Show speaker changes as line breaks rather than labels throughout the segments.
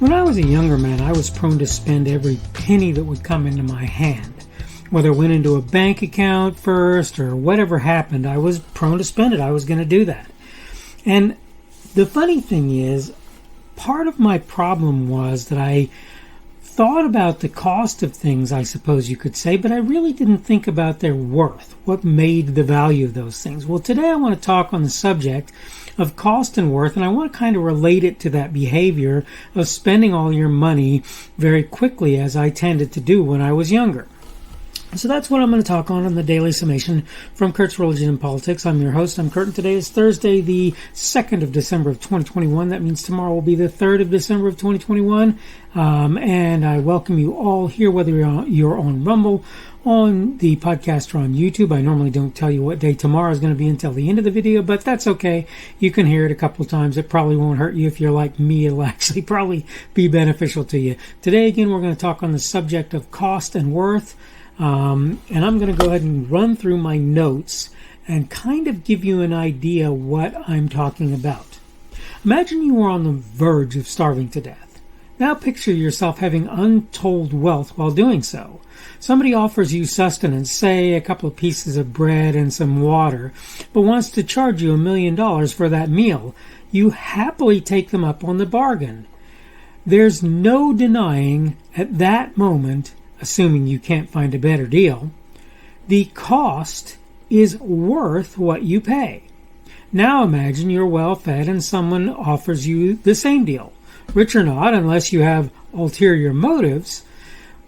When I was a younger man, I was prone to spend every penny that would come into my hand. Whether it went into a bank account first or whatever happened, I was prone to spend it. I was going to do that. And the funny thing is, part of my problem was that I thought about the cost of things, I suppose you could say, but I really didn't think about their worth, what made the value of those things. Well, today I want to talk on the subject of cost and worth, and I want to kind of relate it to that behavior of spending all your money very quickly, as I tended to do when I was younger. So that's what I'm going to talk on the Daily Summation from Kurt's Religion and Politics. I'm your host. I'm Kurt, and today is Thursday, the 2nd of December of 2021. That means tomorrow will be the 3rd of December of 2021. And I welcome you all here, whether you're on Rumble, on the podcast, or on YouTube. I normally don't tell you what day tomorrow is going to be until the end of the video, but that's okay. You can hear it a couple of times. It probably won't hurt you. If you're like me, it'll actually probably be beneficial to you. Today, again, we're going to talk on the subject of cost and worth. And I'm going to go ahead and run through my notes and kind of give you an idea what I'm talking about. Imagine you were on the verge of starving to death. Now picture yourself having untold wealth while doing so. Somebody offers you sustenance, say a couple of pieces of bread and some water, but wants to charge you $1 million for that meal. You happily take them up on the bargain. There's no denying at that moment, assuming you can't find a better deal, the cost is worth what you pay. Now imagine you're well fed and someone offers you the same deal. Rich or not, unless you have ulterior motives,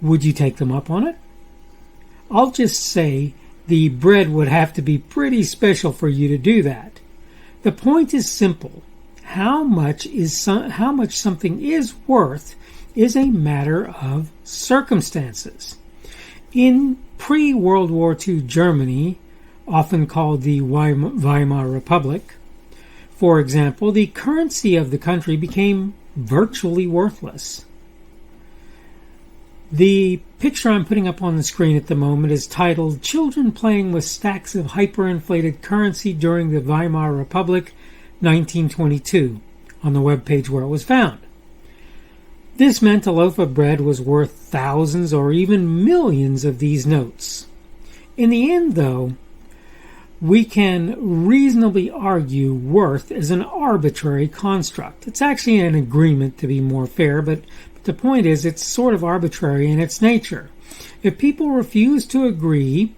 would you take them up on it? I'll just say the bread would have to be pretty special for you to do that. The point is simple. How much something is worth is a matter of circumstances. In pre-World War II Germany, often called the Weimar Republic, for example, the currency of the country became virtually worthless. The picture I'm putting up on the screen at the moment is titled "Children Playing with Stacks of Hyperinflated Currency During the Weimar Republic, 1922, on the webpage where it was found. This meant a loaf of bread was worth thousands or even millions of these notes. In the end, though, we can reasonably argue worth is an arbitrary construct. It's actually an agreement, to be more fair, but the point is it's sort of arbitrary in its nature. If people refuse to agree,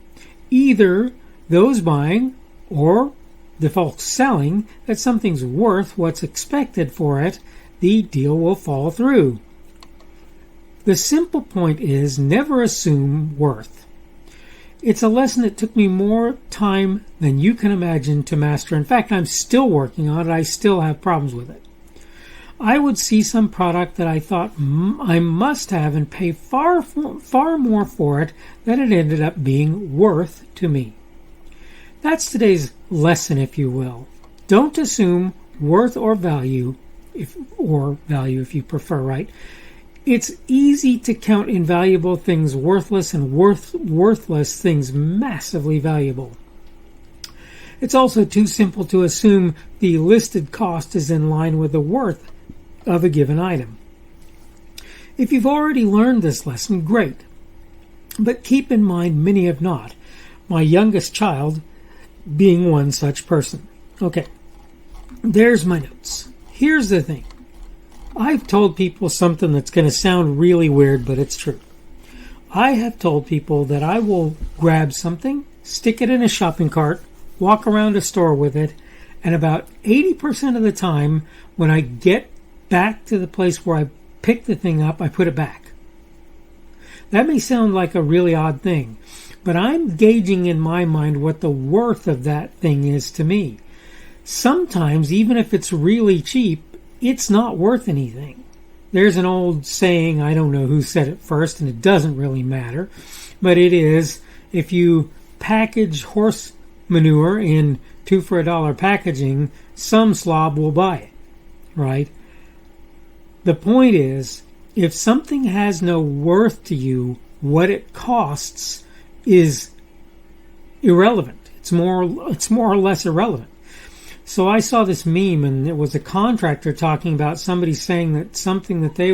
either those buying or the folks selling, that something's worth what's expected for it, the deal will fall through. The simple point is never assume worth. It's a lesson that took me more time than you can imagine to master. In fact, I'm still working on it. I still have problems with it. I would see some product that I thought I must have and pay far more for it than it ended up being worth to me. That's today's lesson, if you will. Don't assume worth or value, if you prefer, right? It's easy to count invaluable things worthless and worthless things massively valuable. It's also too simple to assume the listed cost is in line with the worth of a given item. If you've already learned this lesson, great. But keep in mind many have not, my youngest child being one such person. Okay, there's my notes. Here's the thing. I've told people something that's going to sound really weird, but it's true. I have told people that I will grab something, stick it in a shopping cart, walk around a store with it, and about 80% of the time, when I get back to the place where I picked the thing up, I put it back. That may sound like a really odd thing, but I'm gauging in my mind what the worth of that thing is to me. Sometimes, even if it's really cheap, it's not worth anything. There's an old saying, I don't know who said it first, and it doesn't really matter, but it is, if you package horse manure in 2 for $1 packaging, some slob will buy it, right? The point is, if something has no worth to you, what it costs is irrelevant. It's more or less irrelevant. So I saw this meme, and it was a contractor talking about somebody saying that something that they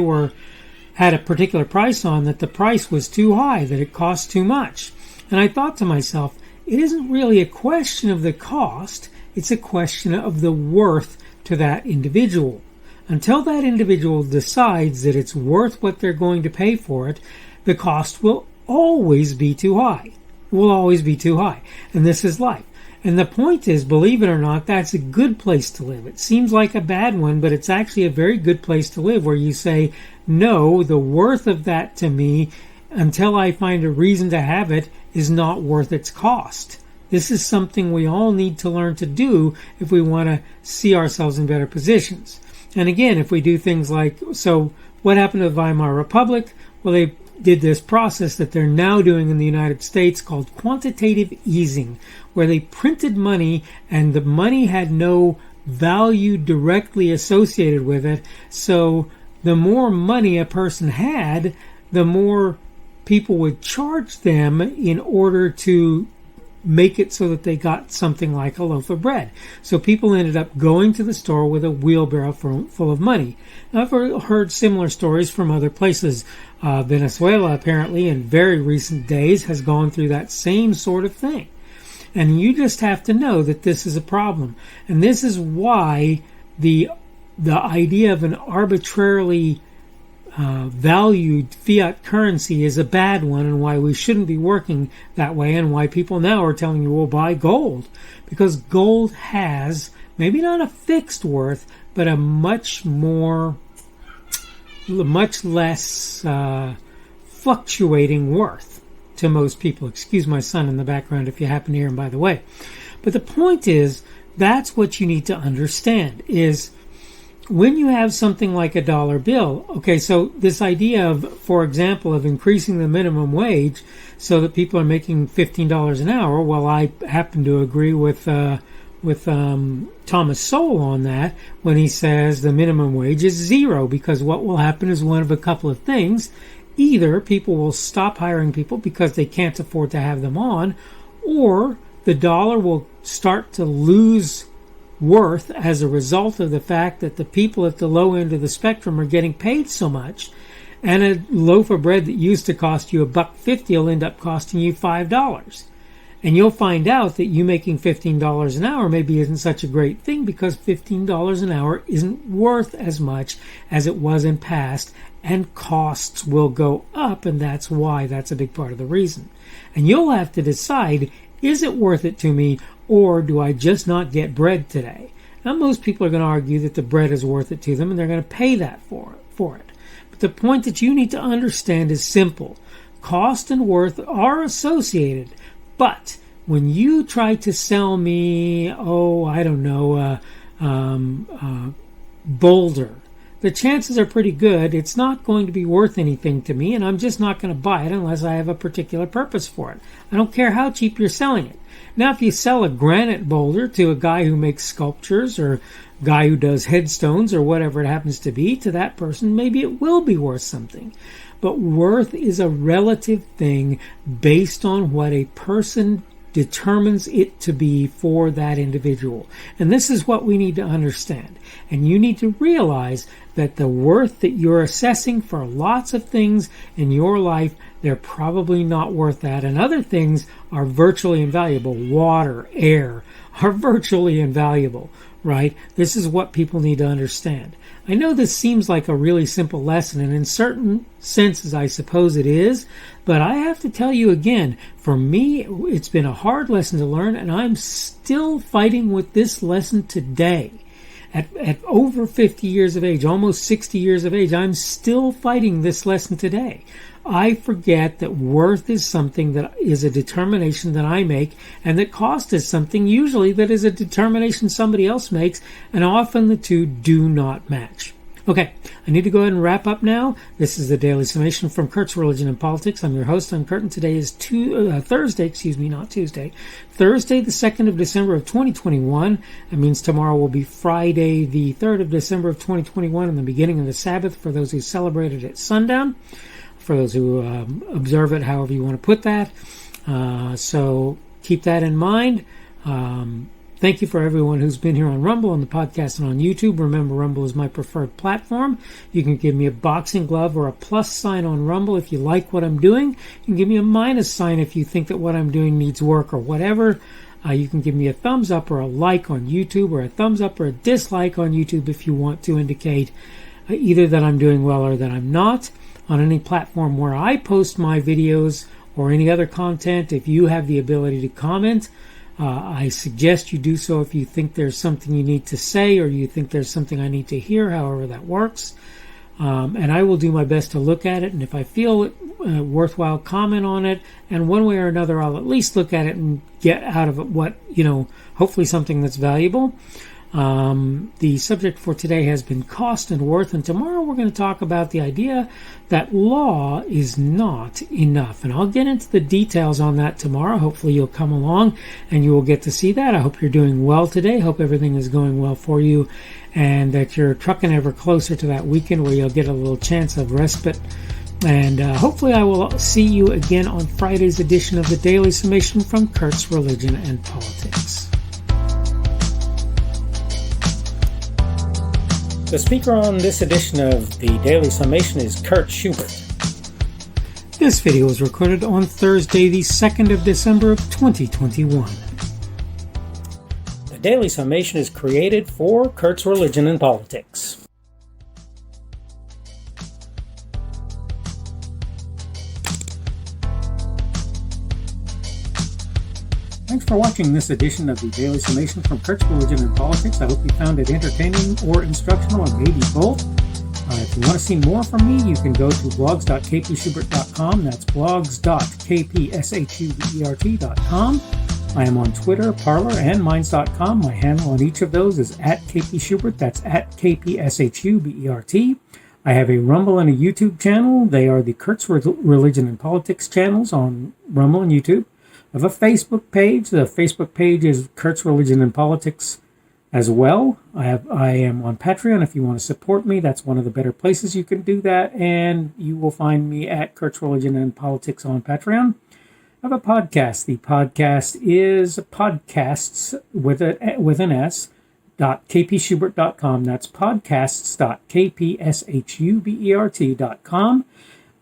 had a particular price on, that the price was too high, that it cost too much. And I thought to myself, it isn't really a question of the cost, it's a question of the worth to that individual. Until that individual decides that it's worth what they're going to pay for it, the cost will always be too high. It will always be too high. And this is life. And the point is, believe it or not, that's a good place to live. It seems like a bad one, but it's actually a very good place to live, where you say, no, the worth of that to me, until I find a reason to have it, is not worth its cost. This is something we all need to learn to do if we want to see ourselves in better positions. And again, if we do things like, so what happened to the Weimar Republic? Well, they did this process that they're now doing in the United States called quantitative easing, where they printed money and the money had no value directly associated with it. So the more money a person had, the more people would charge them in order to make it so that they got something like a loaf of bread. So people ended up going to the store with a wheelbarrow full of money. Now, I've heard similar stories from other places. Venezuela, apparently, in very recent days, has gone through that same sort of thing. And you just have to know that this is a problem. And this is why the idea of an arbitrarily valued fiat currency is a bad one, and why we shouldn't be working that way, and why people now are telling you, well, buy gold. Because gold has, maybe not a fixed worth, but a much less fluctuating worth to most people. Excuse my son in the background if you happen to hear him, by the way. But the point is, that's what you need to understand, is when you have something like a dollar bill, okay, so this idea of, for example, of increasing the minimum wage so that people are making $15 an hour, well, I happen to agree with Thomas Sowell on that when he says the minimum wage is zero, because what will happen is one of a couple of things. Either people will stop hiring people because they can't afford to have them on, or the dollar will start to lose worth as a result of the fact that the people at the low end of the spectrum are getting paid so much, and a loaf of bread that used to cost you $1.50 will end up costing you $5. And you'll find out that you making $15 an hour maybe isn't such a great thing, because $15 an hour isn't worth as much as it was in past, and costs will go up, and that's why that's a big part of the reason. And you'll have to decide, is it worth it to me, or do I just not get bread today? Now, most people are going to argue that the bread is worth it to them, and they're going to pay that for it. But the point that you need to understand is simple. Cost and worth are associated, but when you try to sell me, Boulder, the chances are pretty good it's not going to be worth anything to me, and I'm just not going to buy it unless I have a particular purpose for it. I don't care how cheap you're selling it. Now, if you sell a granite boulder to a guy who makes sculptures, or a guy who does headstones, or whatever it happens to be, to that person, maybe it will be worth something. But worth is a relative thing based on what a person determines it to be for that individual. And this is what we need to understand. And you need to realize that the worth that you're assessing for lots of things in your life, they're probably not worth that. And other things are virtually invaluable. Water, air are virtually invaluable, right? This is what people need to understand. I know this seems like a really simple lesson, and in certain senses I suppose it is, but I have to tell you again, for me it's been a hard lesson to learn, and I'm still fighting with this lesson today. At over 50 years of age, almost 60 years of age, I'm still fighting this lesson today. I forget that worth is something that is a determination that I make, and that cost is something usually that is a determination somebody else makes, and often the two do not match. Okay, I need to go ahead and wrap up now. This is the Daily Summation from Kurt's Religion and Politics. I'm your host, I'm Kurt, and today is Thursday, not Tuesday. Thursday, the 2nd of December of 2021. That means tomorrow will be Friday, the 3rd of December of 2021, and the beginning of the Sabbath for those who celebrate it at sundown. For those who observe it, however you want to put that. So keep that in mind. Thank you for everyone who's been here on Rumble, on the podcast, and on YouTube. Remember, Rumble is my preferred platform. You can give me a boxing glove or a plus sign on Rumble if you like what I'm doing. You can give me a minus sign if you think that what I'm doing needs work or whatever. You can give me a thumbs up or a like on YouTube, or a thumbs up or a dislike on YouTube if you want to indicate either that I'm doing well or that I'm not. On any platform where I post my videos or any other content, if you have the ability to comment, I suggest you do so if you think there's something you need to say or you think there's something I need to hear, however that works. And I will do my best to look at it, and if I feel it worthwhile, comment on it, and one way or another I'll at least look at it and get out of it what, hopefully something that's valuable. The subject for today has been cost and worth, and tomorrow we're going to talk about the idea that law is not enough. And I'll get into the details on that tomorrow. Hopefully you'll come along and you will get to see that. I hope you're doing well today. Hope everything is going well for you and that you're trucking ever closer to that weekend where you'll get a little chance of respite. And hopefully I will see you again on Friday's edition of the Daily Summation from Kurt's Religion and Politics. The speaker on this edition of the Daily Summation is Kurt Schubert. This video was recorded on Thursday, the 2nd of December of 2021. The Daily Summation is created for Kurt's Religion and Politics. Thanks for watching this edition of the Daily Summation from Kurt's Religion and Politics. I hope you found it entertaining or instructional, or maybe both. If you want to see more from me, you can go to blogs.kpschubert.com. That's blogs.kpschubert.com. I am on Twitter, Parler, and Minds.com. My handle on each of those is @kpschubert. That's @kpschubert. I have a Rumble and a YouTube channel. They are the Kurt's Religion and Politics channels on Rumble and YouTube. I have a Facebook page. The Facebook page is Kurt's Religion and Politics as well. I am on Patreon. If you want to support me, that's one of the better places you can do that. And you will find me at Kurt's Religion and Politics on Patreon. I have a podcast. The podcast is podcasts with an S, .kpschubert.com. That's podcasts.kpschubert.com.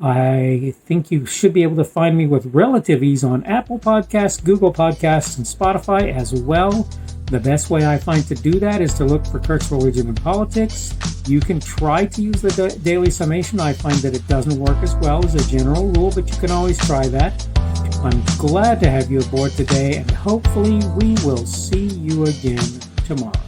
I think you should be able to find me with relative ease on Apple Podcasts, Google Podcasts, and Spotify as well. The best way I find to do that is to look for Kurt's Religion and Politics. You can try to use the Daily Summation. I find that it doesn't work as well as a general rule, but you can always try that. I'm glad to have you aboard today, and hopefully we will see you again tomorrow.